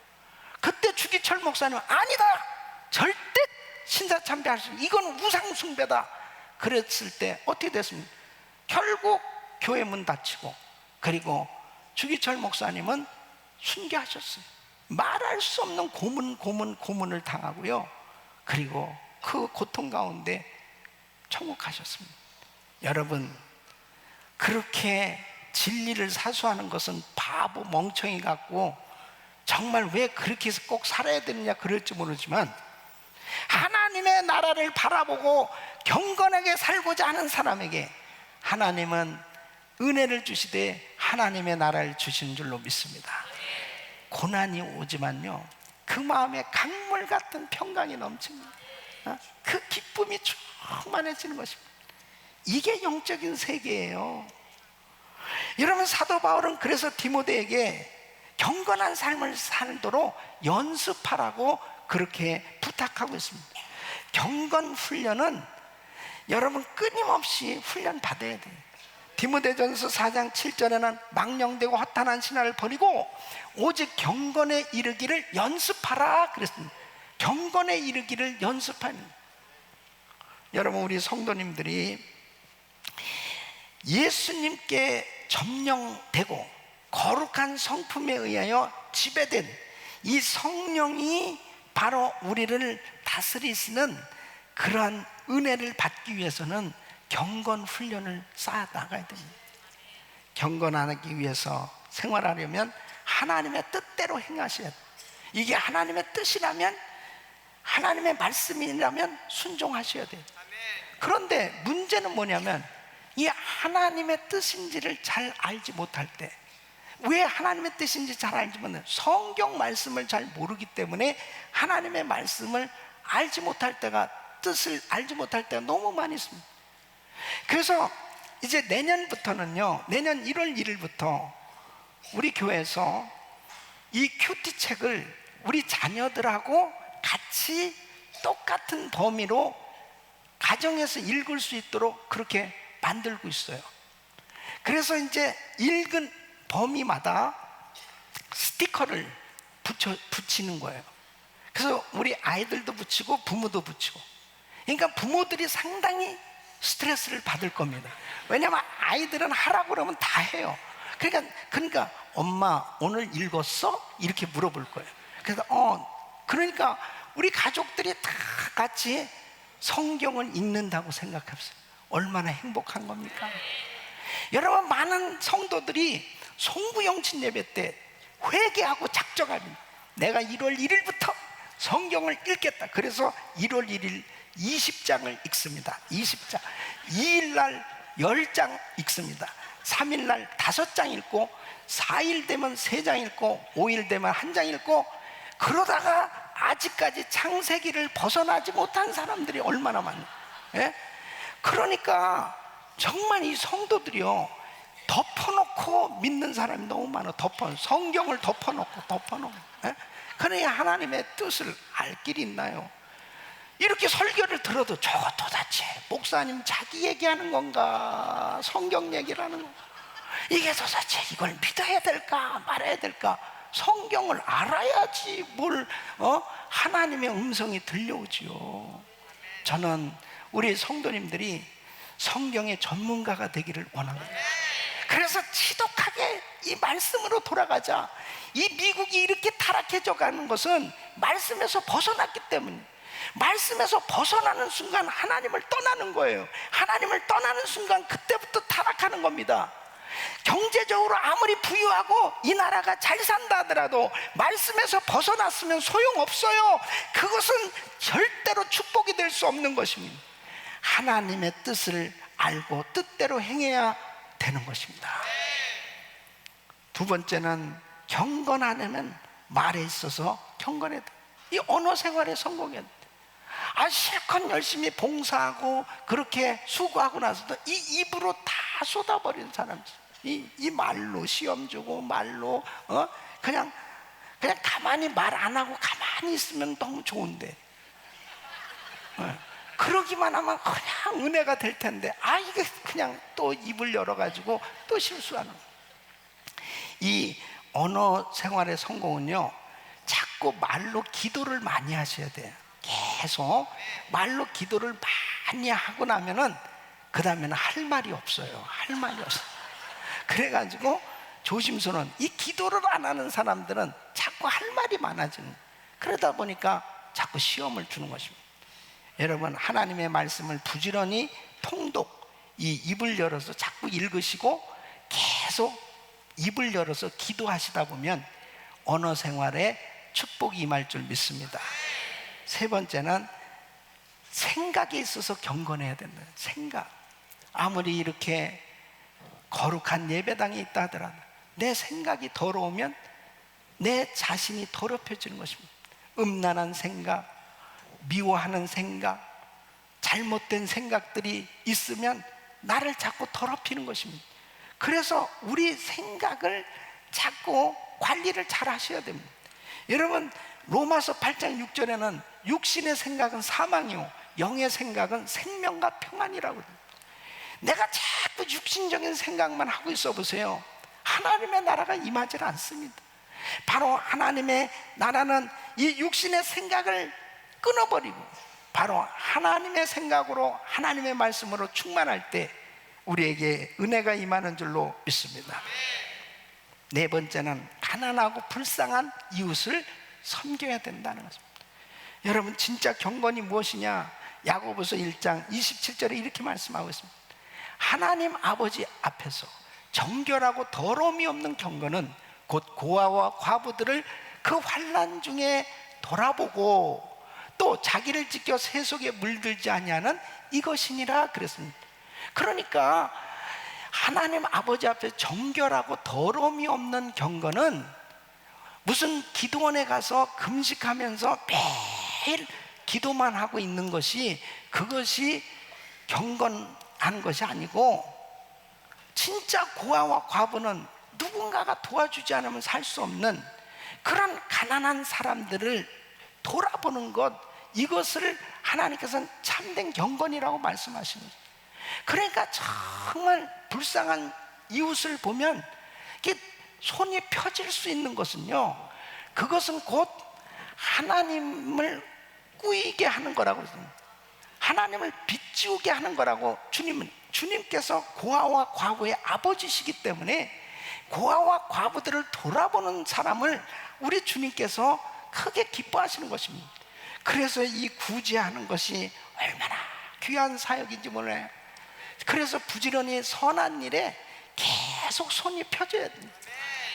[SPEAKER 1] 그때 주기철 목사님은 아니다, 절대 신사참배 할 수 없어, 이건 우상숭배다. 그랬을 때 어떻게 됐습니까? 결국 교회 문 닫히고, 그리고 주기철 목사님은 순교하셨어요. 말할 수 없는 고문을 당하고요. 그리고 그 고통 가운데 천국 가셨습니다. 여러분, 그렇게 진리를 사수하는 것은 바보 멍청이 같고, 정말 왜 그렇게 해서 꼭 살아야 되느냐 그럴지 모르지만, 하나님의 나라를 바라보고 경건하게 살고자 하는 사람에게 하나님은 은혜를 주시되 하나님의 나라를 주시는 줄로 믿습니다. 고난이 오지만요, 그 마음에 강물 같은 평강이 넘칩니다. 그 기쁨이 충만해지는 것입니다. 이게 영적인 세계예요. 여러분, 사도 바울은 그래서 디모데에게 경건한 삶을 살도록 연습하라고 그렇게 부탁하고 있습니다. 경건 훈련은 여러분 끊임없이 훈련 받아야 돼요. 디모데전서 4장 7절에는 망령되고 허탄한 신화를 버리고 오직 경건에 이르기를 연습하라 그랬습니다. 경건에 이르기를 연습하는. 여러분, 우리 성도님들이 예수님께 점령되고 거룩한 성품에 의하여 지배된 이 성령이 바로 우리를 다스리시는 그러한 은혜를 받기 위해서는 경건 훈련을 쌓아 나가야 됩니다. 경건하기 위해서 생활하려면 하나님의 뜻대로 행하셔야 돼요. 이게 하나님의 뜻이라면, 하나님의 말씀이라면 순종하셔야 돼요. 그런데 문제는 뭐냐면 이 하나님의 뜻인지를 잘 알지 못할 때, 왜 하나님의 뜻인지 잘 알지 못해, 성경 말씀을 잘 모르기 때문에 하나님의 말씀을 알지 못할 때가, 뜻을 알지 못할 때가 너무 많이 있습니다. 그래서 이제 내년부터는요, 내년 1월 1일부터 우리 교회에서 이 큐티 책을 우리 자녀들하고 같이 똑같은 범위로 가정에서 읽을 수 있도록 그렇게 만들고 있어요. 그래서 이제 읽은 범위마다 스티커를 붙이는 거예요. 그래서 우리 아이들도 붙이고 부모도 붙이고. 그러니까 부모들이 상당히 스트레스를 받을 겁니다. 왜냐하면 아이들은 하라고 그러면 다 해요. 그러니까 엄마 오늘 읽었어? 이렇게 물어볼 거예요. 그래서 그러니까 우리 가족들이 다 같이 성경을 읽는다고 생각합시다. 얼마나 행복한 겁니까? 여러분, 많은 성도들이 송구영신 예배 때 회개하고 작정합니다. 내가 1월 1일부터 성경을 읽겠다. 그래서 1월 1일 20장을 읽습니다. 20장. 2일날 10장 읽습니다. 3일날 5장 읽고, 4일 되면 3장 읽고, 5일 되면 1장 읽고, 그러다가 아직까지 창세기를 벗어나지 못한 사람들이 얼마나 많아요. 예? 그러니까 정말 이 성도들이요, 덮어놓고 믿는 사람이 너무 많아. 성경을 덮어놓고. 예? 그러니 하나님의 뜻을 알 길이 있나요? 이렇게 설교를 들어도 저거 도대체 목사님 자기 얘기하는 건가, 성경 얘기를 하는 건가, 이게 도대체 이걸 믿어야 될까 말아야 될까? 성경을 알아야지 뭘 하나님의 음성이 들려오지요. 저는 우리 성도님들이 성경의 전문가가 되기를 원합니다. 그래서 지독하게 이 말씀으로 돌아가자. 이 미국이 이렇게 타락해져 가는 것은 말씀에서 벗어났기 때문에, 말씀에서 벗어나는 순간 하나님을 떠나는 거예요. 하나님을 떠나는 순간 그때부터 타락하는 겁니다. 경제적으로 아무리 부유하고 이 나라가 잘 산다 하더라도 말씀에서 벗어났으면 소용없어요. 그것은 절대로 축복이 될 수 없는 것입니다. 하나님의 뜻을 알고 뜻대로 행해야 되는 것입니다. 두 번째는 경건하려면 말에 있어서 경건해야 돼. 이 언어 생활에 성공해야 돼. 실컷 열심히 봉사하고 그렇게 수고하고 나서도 이 입으로 다 쏟아버리는 사람들, 이 말로 시험 주고 말로 그냥 가만히 말 안 하고 가만히 있으면 너무 좋은데, 그러기만 하면 그냥 은혜가 될 텐데, 이게 그냥 또 입을 열어가지고 또 실수하는 거예요. 이 언어 생활의 성공은요, 자꾸 말로 기도를 많이 하셔야 돼요. 계속 말로 기도를 많이 하고 나면은 그 다음에는 할 말이 없어요. 할 말이 없어요. 그래가지고 조심스러운, 이 기도를 안 하는 사람들은 자꾸 할 말이 많아지는, 그러다 보니까 자꾸 시험을 주는 것입니다. 여러분, 하나님의 말씀을 부지런히 통독, 이 입을 열어서 자꾸 읽으시고 계속 입을 열어서 기도하시다 보면 언어 생활에 축복이 임할 줄 믿습니다. 세 번째는 생각에 있어서 경건해야 된다. 생각. 아무리 이렇게 거룩한 예배당에 있다 하더라도 내 생각이 더러우면 내 자신이 더럽혀지는 것입니다. 음란한 생각, 미워하는 생각, 잘못된 생각들이 있으면 나를 자꾸 더럽히는 것입니다. 그래서 우리 생각을 자꾸 관리를 잘 하셔야 됩니다. 여러분, 로마서 8장 6절에는 육신의 생각은 사망이요 영의 생각은 생명과 평안이라고 그래요. 내가 자꾸 육신적인 생각만 하고 있어 보세요. 하나님의 나라가 임하지 않습니다. 바로 하나님의 나라는 이 육신의 생각을 끊어버리고 바로 하나님의 생각으로 하나님의 말씀으로 충만할 때 우리에게 은혜가 임하는 줄로 믿습니다. 네 번째는 가난하고 불쌍한 이웃을 섬겨야 된다는 것입니다. 여러분, 진짜 경건이 무엇이냐? 야고보서 1장 27절에 이렇게 말씀하고 있습니다. 하나님 아버지 앞에서 정결하고 더러움이 없는 경건은 곧 고아와 과부들을 그 환난 중에 돌아보고 또 자기를 지켜 세속에 물들지 아니하는 이것이니라 그랬습니다. 그러니까 하나님 아버지 앞에 정결하고 더러움이 없는 경건은 무슨 기도원에 가서 금식하면서 매일 기도만 하고 있는 것이 그것이 경건한 것이 아니고, 진짜 고아와 과부는 누군가가 도와주지 않으면 살 수 없는 그런 가난한 사람들을 돌아보는 것, 이것을 하나님께서는 참된 경건이라고 말씀하십니다. 그러니까 정말 불쌍한 이웃을 보면 이게 손이 펴질 수 있는 것은요, 그것은 곧 하나님을 꾸이게 하는 거라고, 하나님을 비추게 하는 거라고. 주님께서 고아와 과부의 아버지시기 때문에 고아와 과부들을 돌아보는 사람을 우리 주님께서 크게 기뻐하시는 것입니다. 그래서 이 구제하는 것이 얼마나 귀한 사역인지 몰라요. 그래서 부지런히 선한 일에 계속 손이 펴져야 됩니다.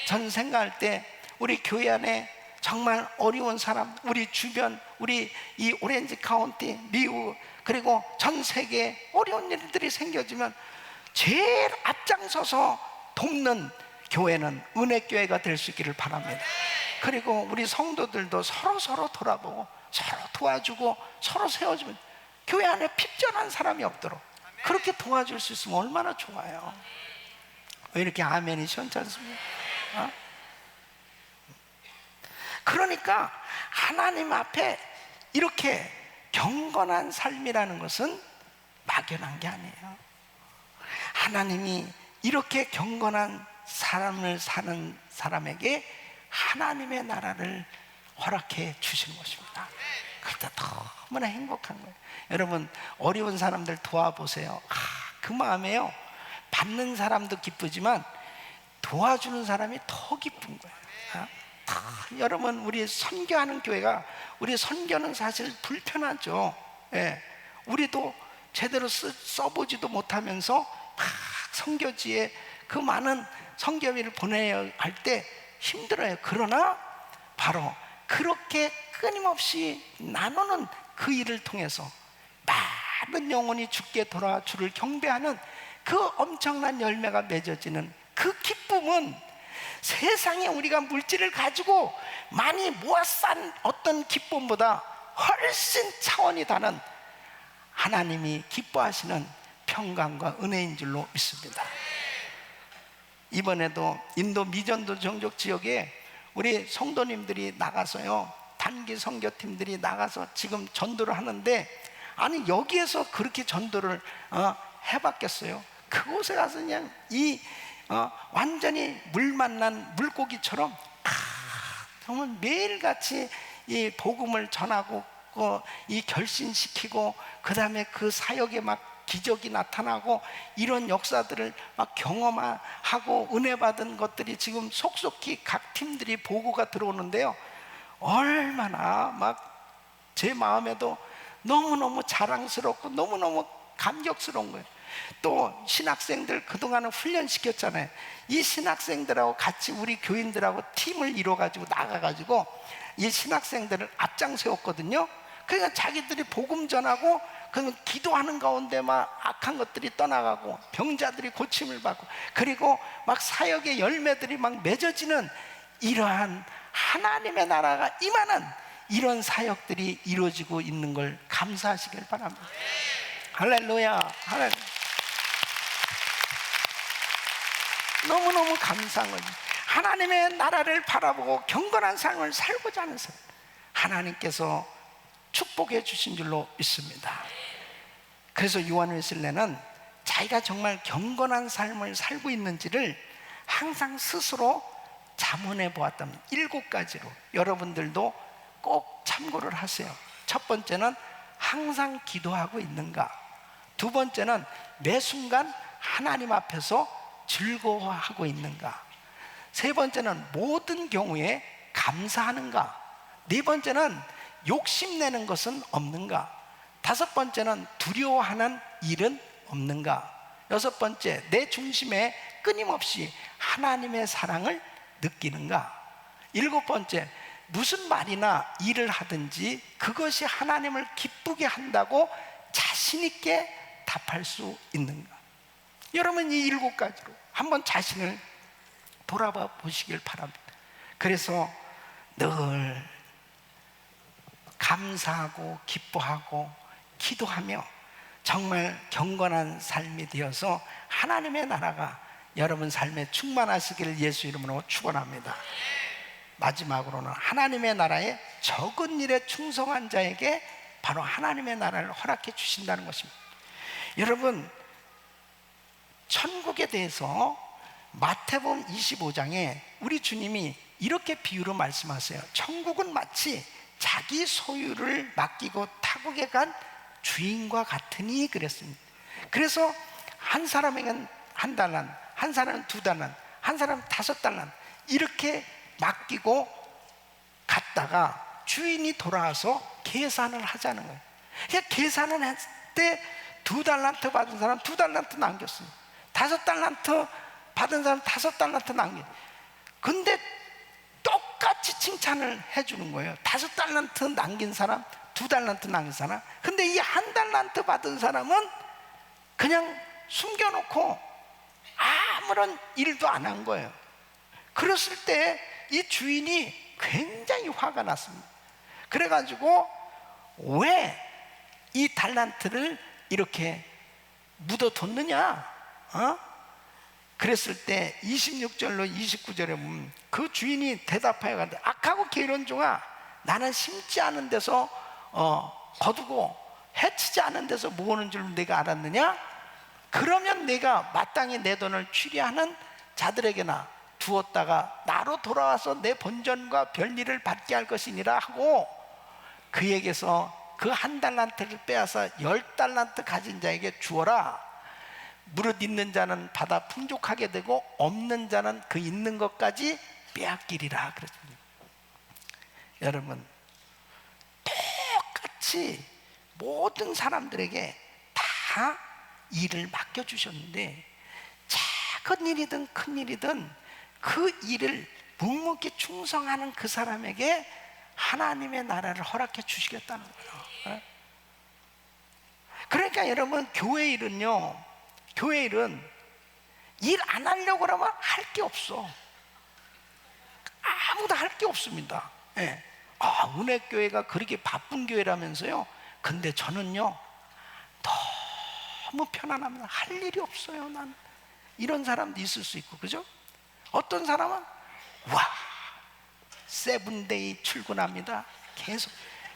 [SPEAKER 1] 저는 생각할 때 우리 교회 안에 정말 어려운 사람, 우리 주변, 우리 이 오렌지 카운티, 미국, 그리고 전 세계에 어려운 일들이 생겨지면 제일 앞장서서 돕는 교회는 은혜교회가 될 수 있기를 바랍니다. 그리고 우리 성도들도 서로 돌아보고 서로 도와주고 서로 세워주면 교회 안에 핍전한 사람이 없도록 그렇게 도와줄 수 있으면 얼마나 좋아요. 왜 이렇게 아멘이 시원찮습니까? 그러니까 하나님 앞에 이렇게 경건한 삶이라는 것은 막연한 게 아니에요. 하나님이 이렇게 경건한 삶을 사는 사람에게 하나님의 나라를 허락해 주시는 것입니다. 그때 너무나 행복한 거예요. 여러분, 어려운 사람들 도와보세요. 그 마음에요, 받는 사람도 기쁘지만 도와주는 사람이 더 기쁜 거예요. 여러분, 우리 선교하는 교회가, 우리 선교는 사실 불편하죠. 예. 우리도 제대로 써보지도 못하면서 막 선교지에 그 많은 선교비를 보내야 할 때 힘들어요. 그러나 바로 그렇게 끊임없이 나누는 그 일을 통해서 많은 영혼이 주께 돌아와 주를 경배하는 그 엄청난 열매가 맺어지는 그 기쁨은 세상에 우리가 물질을 가지고 많이 모아 싼 어떤 기쁨보다 훨씬 차원이 다른 하나님이 기뻐하시는 평강과 은혜인 줄로 믿습니다. 이번에도 인도 미전도 종족 지역에 우리 성도님들이 나가서요, 단기 선교팀들이 나가서 지금 전도를 하는데, 아니 여기에서 그렇게 전도를 해봤겠어요? 그곳에 가서 그냥 완전히 물 만난 물고기처럼 정말 매일같이 이 복음을 전하고 이 결신시키고, 그 다음에 그 사역에 막 기적이 나타나고 이런 역사들을 막 경험하고 은혜 받은 것들이 지금 속속히 각 팀들이 보고가 들어오는데요, 얼마나 막 제 마음에도 너무너무 자랑스럽고 너무너무 감격스러운 거예요. 또 신학생들 그동안은 훈련시켰잖아요. 이 신학생들하고 같이 우리 교인들하고 팀을 이뤄가지고 나가가지고 이 신학생들을 앞장 세웠거든요. 그러니까 자기들이 복음 전하고 그러면 기도하는 가운데 막 악한 것들이 떠나가고 병자들이 고침을 받고, 그리고 막 사역의 열매들이 막 맺어지는 이러한 하나님의 나라가 임하는 이런 사역들이 이루어지고 있는 걸 감사하시길 바랍니다. 할렐루야, 할렐루야. 너무너무 감사한 거죠. 하나님의 나라를 바라보고 경건한 삶을 살고자 하는 사람, 하나님께서 축복해 주신 줄로 믿습니다. 그래서 요한 웨슬레는 자기가 정말 경건한 삶을 살고 있는지를 항상 스스로 자문해 보았답니다. 7가지로 여러분들도 꼭 참고를 하세요. 첫 번째는 항상 기도하고 있는가? 두 번째는 매 순간 하나님 앞에서 즐거워하고 있는가? 세 번째는 모든 경우에 감사하는가? 네 번째는 욕심내는 것은 없는가? 다섯 번째는 두려워하는 일은 없는가? 여섯 번째, 내 중심에 끊임없이 하나님의 사랑을 느끼는가? 일곱 번째, 무슨 말이나 일을 하든지 그것이 하나님을 기쁘게 한다고 자신 있게 답할 수 있는가? 여러분, 이 7가지로 한번 자신을 돌아봐 보시길 바랍니다. 그래서 늘 감사하고 기뻐하고 기도하며 정말 경건한 삶이 되어서 하나님의 나라가 여러분 삶에 충만하시기를 예수 이름으로 축원합니다. 마지막으로는 하나님의 나라에 적은 일에 충성한 자에게 바로 하나님의 나라를 허락해 주신다는 것입니다. 여러분, 천국에 대해서 마태복음 25장에 우리 주님이 이렇게 비유로 말씀하세요. 천국은 마치 자기 소유를 맡기고 타국에 간 주인과 같으니 그랬습니다. 그래서 한 사람에게는 1달란, 한 사람은 2달란, 한 사람은 5달란 이렇게 맡기고 갔다가 주인이 돌아와서 계산을 하자는 거예요. 그러니까 계산을 했을 때 2달란트 받은 사람 2달란트 남겼습니다. 5달란트 받은 사람 5달란트 남겼어요. 근데 똑같이 칭찬을 해주는 거예요. 5달란트 남긴 사람, 2달란트 남긴 사람. 근데 이 1달란트 받은 사람은 그냥 숨겨놓고 아무런 일도 안 한 거예요. 그랬을 때 이 주인이 굉장히 화가 났습니다. 그래가지고 왜 이 달란트를 이렇게 묻어뒀느냐? 그랬을 때 26절로 29절에 보면 그 주인이 대답하여 가는데, 악하고 게으른 종아, 나는 심지 않은 데서 거두고 해치지 않은 데서 모으는 줄 내가 알았느냐? 그러면 내가 마땅히 내 돈을 취리하는 자들에게나 두었다가 나로 돌아와서 내 본전과 별일을 받게 할 것이니라 하고, 그에게서 그 1달란트를 빼앗아 10달란트 가진 자에게 주어라. 무릇 있는 자는 받아 풍족하게 되고 없는 자는 그 있는 것까지 빼앗기리라 그랬습니다. 여러분, 똑같이 모든 사람들에게 다 일을 맡겨주셨는데, 작은 일이든 큰 일이든 그 일을 묵묵히 충성하는 그 사람에게 하나님의 나라를 허락해 주시겠다는 거예요. 그러니까 여러분, 교회 일은요, 교회 일은 일 안 하려고 그러면 할 게 없어. 아무도 할 게 없습니다. 예. 은혜교회가 그렇게 바쁜 교회라면서요. 근데 저는요 너무 편안합니다. 할 일이 없어요. 난 이런 사람도 있을 수 있고, 그죠? 어떤 사람은 와, 세븐데이 출근합니다.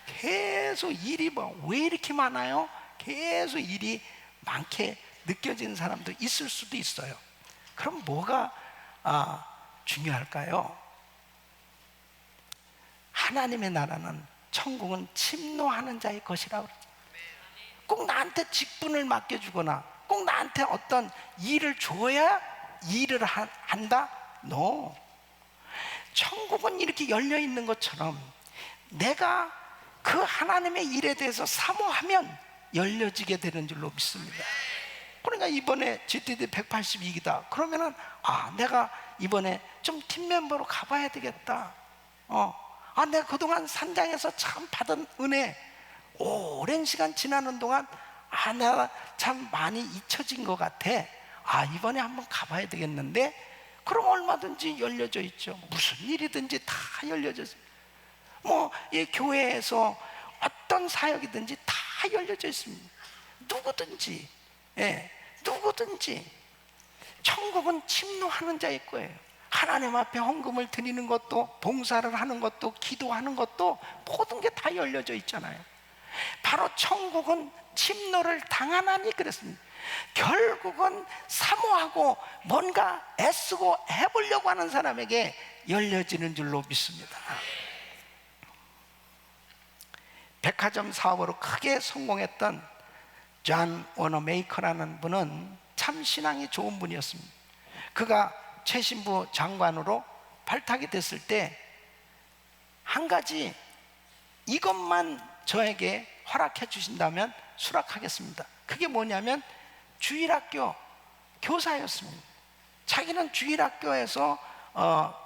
[SPEAKER 1] 계속 일이 왜 이렇게 많아요? 계속 일이 많게 느껴지는 사람도 있을 수도 있어요. 그럼 뭐가 중요할까요? 하나님의 나라는, 천국은 침노하는 자의 것이라고 그러죠. 꼭 나한테 직분을 맡겨주거나 꼭 나한테 어떤 일을 줘야 일을 한다? No. 천국은 이렇게 열려있는 것처럼 내가 그 하나님의 일에 대해서 사모하면 열려지게 되는 줄로 믿습니다. 그러니까 이번에 GTD 182기다 그러면은 내가 이번에 좀 팀 멤버로 가봐야 되겠다. 내가 그동안 산장에서 참 받은 은혜, 오랜 시간 지나는 동안 내가 참 많이 잊혀진 것 같아. 이번에 한번 가봐야 되겠는데, 그럼 얼마든지 열려져 있죠. 무슨 일이든지 다 열려져 있어요. 이 교회에서 어떤 사역이든지 다 열려져 있습니다. 누구든지, 누구든지. 천국은 침노하는 자일 거예요. 하나님 앞에 헌금을 드리는 것도, 봉사를 하는 것도, 기도하는 것도 모든 게 다 열려져 있잖아요. 바로 천국은 침노를 당하나니 그랬습니다. 결국은 사모하고 뭔가 애쓰고 해보려고 하는 사람에게 열려지는 줄로 믿습니다. 백화점 사업으로 크게 성공했던 존 워너메이커라는 분은 참 신앙이 좋은 분이었습니다. 그가 최신부 장관으로 발탁이 됐을 때 한 가지, 이것만 저에게 허락해 주신다면 수락하겠습니다. 그게 뭐냐면 주일학교 교사였습니다. 자기는 주일학교에서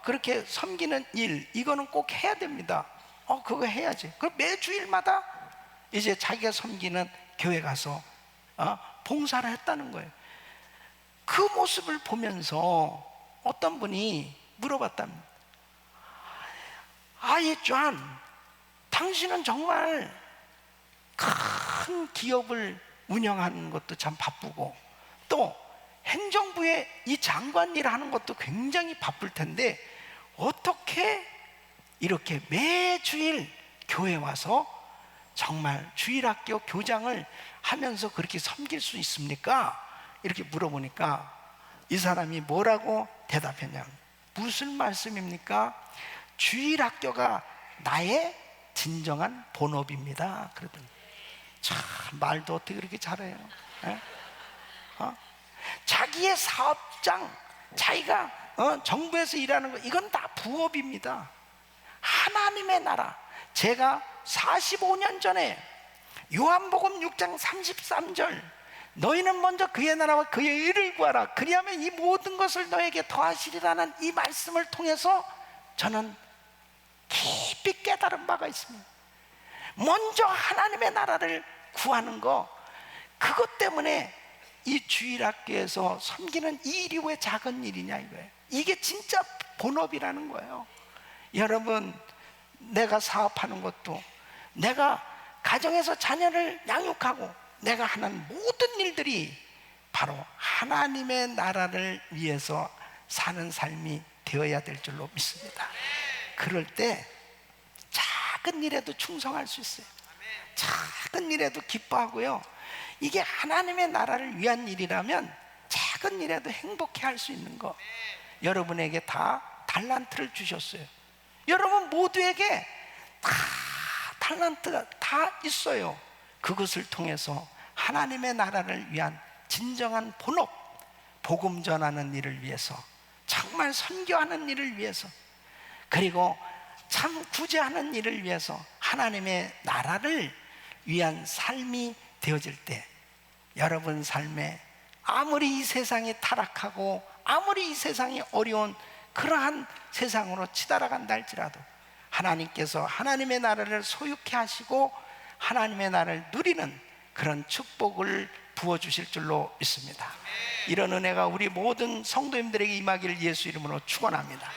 [SPEAKER 1] 그렇게 섬기는 일, 이거는 꼭 해야 됩니다. 그거 해야지. 그럼 매주일마다 이제 자기가 섬기는 교회 가서 봉사를 했다는 거예요. 그 모습을 보면서 어떤 분이 물어봤답니다. 이 존, 당신은 정말 큰 기업을 운영하는 것도 참 바쁘고 또 행정부의 이 장관 일 하는 것도 굉장히 바쁠 텐데 어떻게 이렇게 매주일 교회 와서 정말 주일학교 교장을 하면서 그렇게 섬길 수 있습니까? 이렇게 물어보니까 이 사람이 뭐라고 대답했냐면, 무슨 말씀입니까? 주일학교가 나의 진정한 본업입니다. 그러더니 참 말도 어떻게 그렇게 잘해요. 자기의 사업장, 자기가 정부에서 일하는 거, 이건 다 부업입니다. 하나님의 나라, 제가 45년 전에 요한복음 6장 33절 너희는 먼저 그의 나라와 그의 의를 구하라 그리하면 이 모든 것을 너에게 더하시리라는 이 말씀을 통해서 저는 깊이 깨달은 바가 있습니다. 먼저 하나님의 나라를 구하는 거, 그것 때문에 이 주일학교에서 섬기는 이 일이 왜 작은 일이냐 이거예요. 이게 진짜 본업이라는 거예요. 여러분, 내가 사업하는 것도, 내가 가정에서 자녀를 양육하고 내가 하는 모든 일들이 바로 하나님의 나라를 위해서 사는 삶이 되어야 될 줄로 믿습니다. 그럴 때 작은 일에도 충성할 수 있어요. 작은 일에도 기뻐하고요. 이게 하나님의 나라를 위한 일이라면 작은 일에도 행복해 할 수 있는 거. 여러분에게 다 달란트를 주셨어요. 여러분 모두에게 다 달란트가 다 있어요. 그것을 통해서 하나님의 나라를 위한 진정한 본업, 복음 전하는 일을 위해서, 정말 선교하는 일을 위해서, 그리고 참 구제하는 일을 위해서 하나님의 나라를 위한 삶이 되어질 때, 여러분 삶에 아무리 이 세상이 타락하고 아무리 이 세상이 어려운 그러한 세상으로 치달아간다 할지라도 하나님께서 하나님의 나라를 소유케 하시고 하나님의 나라를 누리는 그런 축복을 부어주실 줄로 믿습니다. 이런 은혜가 우리 모든 성도님들에게 임하기를 예수 이름으로 축원합니다.